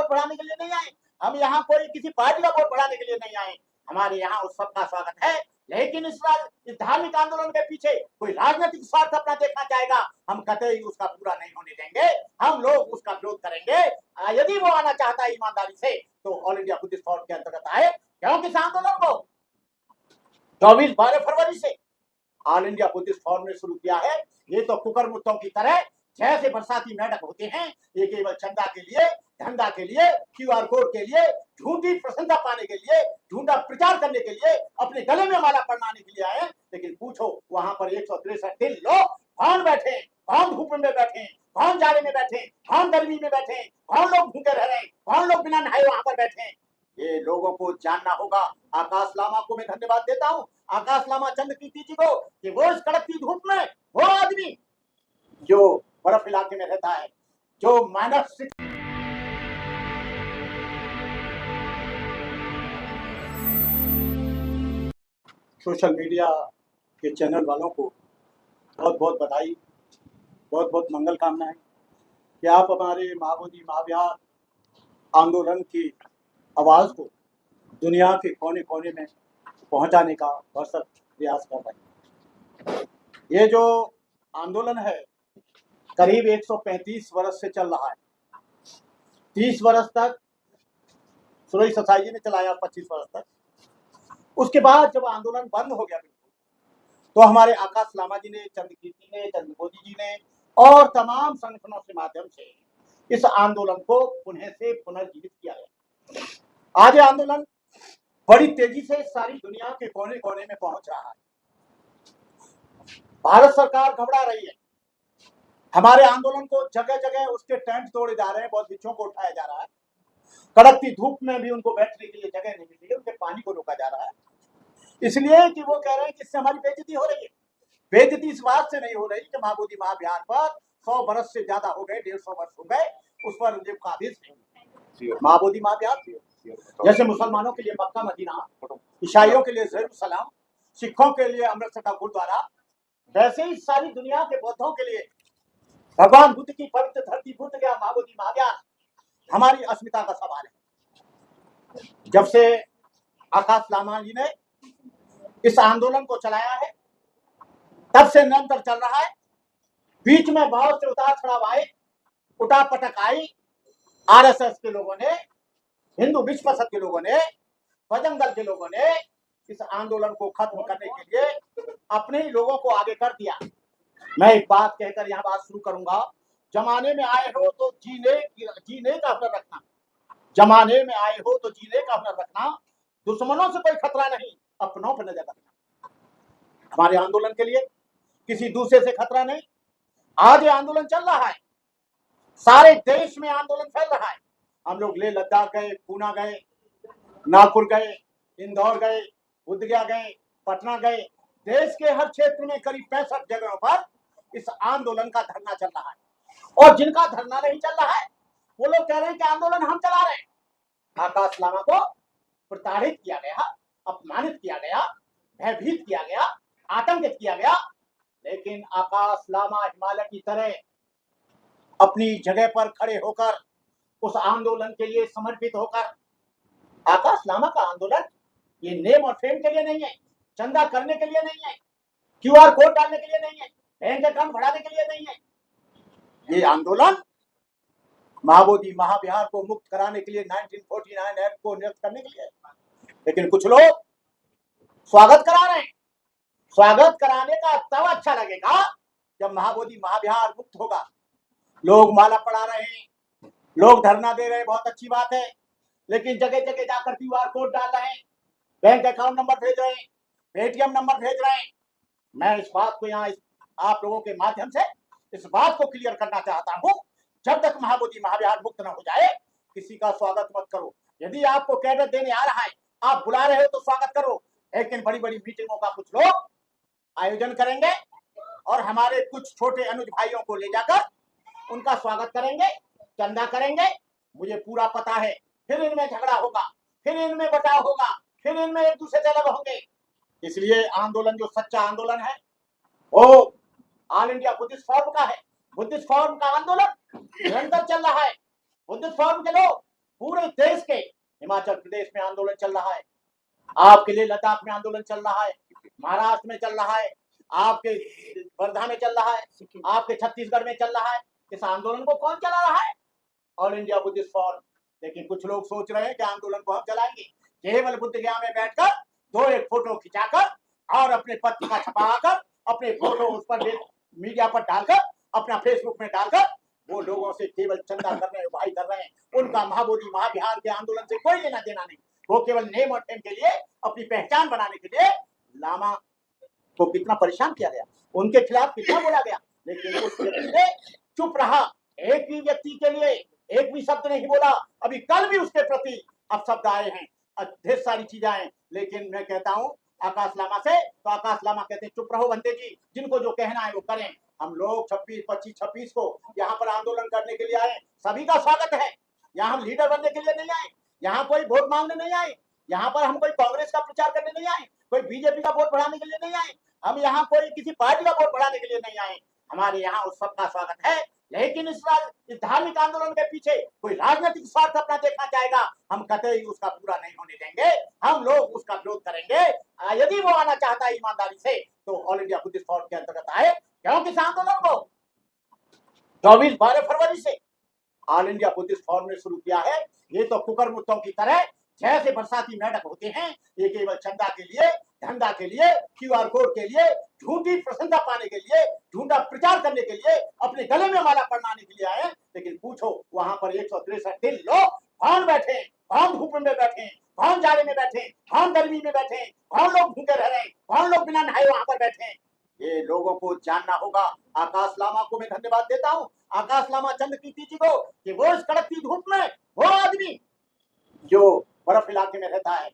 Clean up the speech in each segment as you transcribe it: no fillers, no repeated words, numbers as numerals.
Vote बढ़ाने के लिए नहीं आए, हम यहाँ कोई किसी पार्टी का वोट बढ़ाने के लिए नहीं आए। हमारे यहाँ उस सबका स्वागत है, लेकिन इस धार्मिक आंदोलन के पीछे कोई राजनीतिक स्वार्थ अपना देखना चाहेगा, हम कतई उसका पूरा नहीं होने देंगे। हम लोग उसका विरोध करेंगे। यदि वो आना चाहता है ईमानदारी से तो ऑल इंडिया बुद्धिस्ट फोरम के अंतर्गत आए, क्योंकि इस आंदोलन को 12 फरवरी से ऑल इंडिया बुद्धिस्ट फोरम ने शुरू किया है। ये तो कुकर मुत्तों की तरह जैसे बरसाती मेढक होते हैं, ये केवल चंदा के लिए, धंधा के लिए, क्यूआर कोड के लिए, झूठी प्रशंसा पाने के लिए, झूठा प्रचार करने के लिए, अपने गले में माला पहनाने के लिए आए। लेकिन पूछो वहां पर 163 दिन लोग कौन बैठे, कौन धूप में बैठे, कौन जाड़े में बैठे, कौन गर्मी में बैठे, कौन लोग भूखे रह रहे हैं, कौन लोग बिना नहाए वहां पर बैठे। ये लोगों को जानना होगा। आकाश लामा को मैं धन्यवाद देता हूँ, आकाश लामा चंद्रकीर्ति जी को, कि वो इस कड़कती धूप में वो आदमी जो बर्फ इलाके में रहता है, जो माइनस सोशल मीडिया के चैनल वालों को बहुत बहुत बधाई, बहुत बहुत मंगल कामनाएं कि आप हमारे महाबोधि महाविहार आंदोलन की आवाज़ को दुनिया के कोने कोने में पहुंचाने का भरसक प्रयास कर रहे हैं। ये जो आंदोलन है करीब 135 वर्ष से चल रहा है। 30 वर्ष तक सुरेश ससाई जी ने चलाया, 25 वर्ष तक। उसके बाद जब आंदोलन बंद हो गया तो हमारे आकाश लामा जी ने, चंद्रकीर्ति ने, चंद्र मोदी जी ने और तमाम संगठनों के माध्यम से इस आंदोलन को पुनः से पुनर्जीवित किया गया। आज ये आंदोलन बड़ी तेजी से सारी दुनिया के कोने कोने में पहुंच रहा है। भारत सरकार घबरा रही है। हमारे आंदोलन को जगह जगह उसके टेंट तोड़े जा रहे हैं, बहुत बिच्छों को उठाया जा रहा है। कड़कती धूप में भी उनको बैठने के लिए जगह नहीं मिल रही है, उनके पानी को रोका जा रहा है, इसलिए कि वो कह रहे हैं कि इससे हमारी बेइज्जती हो रही है। बेइज्जती इस बात से नहीं हो रही कि महाबोधि महाविहार पर 100 वर्ष से ज्यादा हो गए, 150 वर्ष हो गए, उस पर मुझे काबिज नहीं। महाबोधि महाविहार जैसे मुसलमानों के लिए मक्का मदीना, ईसाइयों के लिए जेरूसलम, सिखों के लिए अमृतसर का गुरुद्वारा, वैसे ही सारी दुनिया के बौद्धों के लिए भगवान बुद्ध की पवित्र धरती बुद्ध गया महाबोधि महाविहार हमारी अस्मिता का सवाल है। जब से आकाश लामा जी ने इस आंदोलन को चलाया है तब से निरंतर चल रहा है। बीच में बहुत से उतार चढ़ाव आए, उठापटक आई। आरएसएस के लोगों ने, हिंदू विश्व परिषद के लोगों ने, बजरंग दल के लोगों ने इस आंदोलन को खत्म करने के लिए अपने ही लोगों को आगे कर दिया। मैं एक बात कहकर यहाँ बात शुरू करूंगा। जमाने में आए हो तो जीने का हुनर रखना, जमाने में आए हो तो जीने का हुनर रखना, दुश्मनों से कोई खतरा नहीं, अपनों पर नजर रखना। हमारे आंदोलन के लिए किसी दूसरे से खतरा नहीं। आज ये आंदोलन चल रहा है, सारे देश में आंदोलन फैल रहा है। हम लोग लेह लद्दाख गए, पूना गए, नागपुर गए, इंदौर गए, बुद्धगया गए, पटना गए। देश के हर क्षेत्र में करीब 65 जगहों पर इस आंदोलन का धरना चल रहा है। और जिनका धरना नहीं चल रहा है वो लोग कह रहे हैं कि आंदोलन हम चला रहे हैं। आकाश लामा को प्रताड़ित किया गया, अपमानित किया गया, भयभीत किया गया, आतंकित किया गया, लेकिन आकाश लामा हिमालय की तरह अपनी जगह पर खड़े होकर उस आंदोलन के लिए समर्पित होकर, आकाश लामा का आंदोलन ये नेम और फेम के लिए नहीं है, चंदा करने के लिए नहीं है, क्यूआर कोड डालने के लिए नहीं है, बैंक अकाउंट बढ़ाने के लिए नहीं है। ये आंदोलन महाबोधि महाविहार को मुक्त कराने के लिए 1949 एक्ट को निरस्त करने के लिए। लेकिन कुछ लोग स्वागत करा रहे हैं। स्वागत कराने का तब अच्छा लगेगा जब महाबोधि महाविहार मुक्त होगा। लोग माला पढ़ा रहे हैं, लोग धरना दे रहे हैं, बहुत अच्छी बात है, लेकिन जगह जगह जाकर क्यूआर कोड डाल रहे हैं, बैंक अकाउंट नंबर भेज रहे हैं, पेटीएम नंबर भेज रहे हैं। मैं इस बात को यहाँ आप लोगों के माध्यम से इस बात को क्लियर करना चाहता हूँ, जब तक महाबोधि महाविहार मुक्त न हो जाए किसी का स्वागत मत करो। यदि आपको कैडर देने आ रहा है, आप बुला रहे हो तो स्वागत करो, लेकिन बड़ी बड़ी मीटिंगों का कुछ लोग आयोजन करेंगे और हमारे कुछ छोटे अनुज भाइयों को ले जाकर उनका स्वागत करेंगे, चंदा करेंगे। मुझे पूरा पता है फिर इनमें झगड़ा होगा, फिर इनमें बटाव होगा, फिर इनमें एक दूसरे से अलग होंगे। इसलिए आंदोलन जो सच्चा आंदोलन है वो ऑल इंडिया बुद्धिस्ट फोरम का है। बुद्धिस्ट फोरम का आंदोलन निरंतर चल रहा है। बुद्धिस्ट फोरम के लोग पूरे देश के, हिमाचल प्रदेश में आंदोलन चल रहा है, आपके लिए लद्दाख में आंदोलन चल रहा है, महाराष्ट्र में चल रहा है, आपके वर्धा में चल रहा है, आपके छत्तीसगढ़ में चल रहा है। इस आंदोलन को कौन चला रहा है? All India Buddhist forum. लेकिन कुछ लोग सोच रहे हैं कि आंदोलन को हम चलाएंगे केवल बुद्ध गया में बैठकर 2-1 फोटो खिंचाकर और अपने पत्रिका छपाकर अपने फोटो उस पर मीडिया पर डालकर अपना फेसबुक में डालकर वो लोगों से केवल चंदा कर रहे हैं, भाई कर रहे हैं। उनका महाबोधि महाविहार के आंदोलन से कोई लेना देना नहीं। वो केवल नेम और फेम के लिए, अपनी पहचान बनाने के लिए लामा को कितना परेशान किया गया, उनके खिलाफ कितना बोला गया, लेकिन उस व्यक्ति ने चुप रहा। एक भी व्यक्ति के लिए एक भी शब्द नहीं बोला। अभी कल भी उसके प्रति अपशब्द आए हैं, ढेर सारी चीजें आए, लेकिन मैं कहता हूं आकाश लामा से, तो आकाश लामा कहते हैं चुप रहो बंदे जी, जिनको जो कहना है वो करें। हम लोग 26 को यहाँ पर आंदोलन करने के लिए आए, सभी का स्वागत है। यहाँ हम लीडर बनने के लिए नहीं आए, यहाँ कोई वोट मांगने नहीं आए, यहाँ पर हम कोई कांग्रेस का प्रचार करने नहीं आए, कोई बीजेपी का वोट बढ़ाने के लिए नहीं आए, हम यहाँ कोई किसी पार्टी का वोट बढ़ाने के लिए नहीं आए। हमारे यहाँ उस सबका स्वागत है, लेकिन इस धार्मिक आंदोलन के पीछे कोई राजनीतिक स्वार्थ अपना देखना चाहेगा, हम कतई उसका पूरा नहीं होने देंगे। हम लोग उसका विरोध करेंगे। यदि वो आना चाहता है ईमानदारी से तो ऑल इंडिया बुद्धिस्ट फोरम के अंतर्गत आए, क्योंकि इस आंदोलन को 12 फरवरी से ऑल इंडिया बुद्धिस्ट फोरम ने शुरू किया है। ये तो कुकर मुत्तों की तरह जैसे बरसाती मेढक होते हैं, ये केवल चंदा के लिए, धंधा के लिए, क्यूआर कोड के लिए, झूठी प्रशंसा पाने के लिए, झूठा प्रचार करने के लिए, अपने गले में माला पहनाने के लिए आए। लेकिन पूछो वहां पर 163 दिन लोग कौन बैठे, कौन धूप में बैठे, कौन जाड़े में बैठे, कौन गर्मी में बैठे, कौन लोग भूखे रह रहे, कौन लोग बिना नहाए वहां पर बैठे, ये लोगों को जानना होगा। आकाश लामा को मैं धन्यवाद देता हूँ, आकाश लामा चंद्रकीर्ति जी को, कि वो इस कड़कती धूप में, वो आदमी जो बर्फ इलाके में रहता है,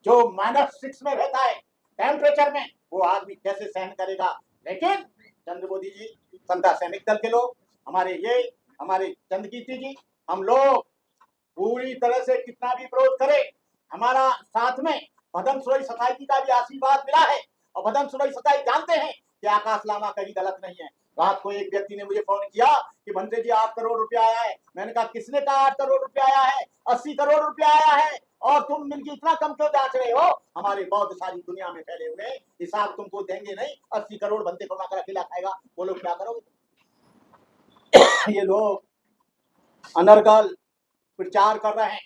जो -6 में रहता है टेम्परेचर में, वो आदमी कैसे सहन करेगा। लेकिन चंद्र मोदी जी, जनता सैनिक दल के लोग, हमारे चंद्रकीर्ति जी, हम लोग पूरी तरह से कितना भी विरोध करें, हमारा साथ में भदन सुरई सोसाइटी का भी आशीर्वाद मिला है। और भदन सुरई सोसाइटी जानते हैं कि आकाश लामा कहीं गलत नहीं है। रात को एक व्यक्ति ने मुझे फोन किया कि भंते जी 8 करोड़ रुपया आया है। मैंने कहा किसने कहा 8 करोड़ रुपया आया है? 80 करोड़ रुपया आया है, और तुम मिलकर इतना कम क्यों जांच रहे हो? हमारे बौद्ध सारी दुनिया में फैले हुए, हिसाब तुमको देंगे नहीं। 80 करोड़ भंते को लाकर अकेला खाएगा, बोलो क्या करोगे? ये लोग अनर्गल प्रचार कर रहे हैं,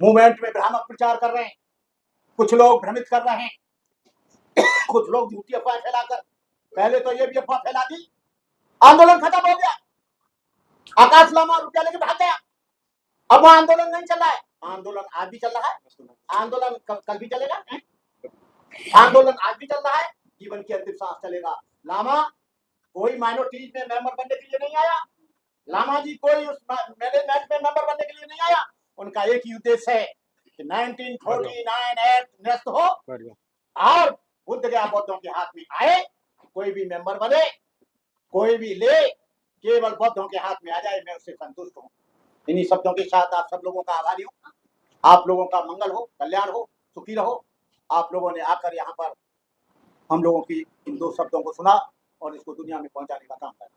मूवमेंट में भ्रामक प्रचार कर रहे हैं, कुछ लोग भ्रमित कर रहे हैं, कुछ लोग झूठी अफवाह फैलाकर, पहले तो ये भी अफवाह फैला दी आंदोलन खत्म हो गया, आकाश लामा रुपया लेके भाग गया। अब वो आंदोलन नहीं चल रहा है, आंदोलन आज भी चल रहा है, आंदोलन कल भी चलेगा, आंदोलन आज भी चल रहा है, जीवन की अंतिम सांस चलेगा। लामा कोई माइनॉरिटीज में मेंबर बनने के लिए नहीं आया, लामा जी कोई उस मैनेजमेंट में मेंबर बनने के लिए नहीं आया। उनका एक ही उद्देश्य है कि 1949 एक्ट निरस्त हो और बुद्ध गया बौद्धों के हाथ में आए, कोई भी मेंबर बने, कोई भी ले, केवल बौद्धों के हाथ में आ जाए, मैं उससे संतुष्ट हूँ। इन्हीं शब्दों के साथ आप सब लोगों का आभारी हूँ। आप लोगों का मंगल हो, कल्याण हो, सुखी रहो। आप लोगों ने आकर यहाँ पर हम लोगों की इन 2 शब्दों को सुना और इसको दुनिया में पहुंचाने का काम करा।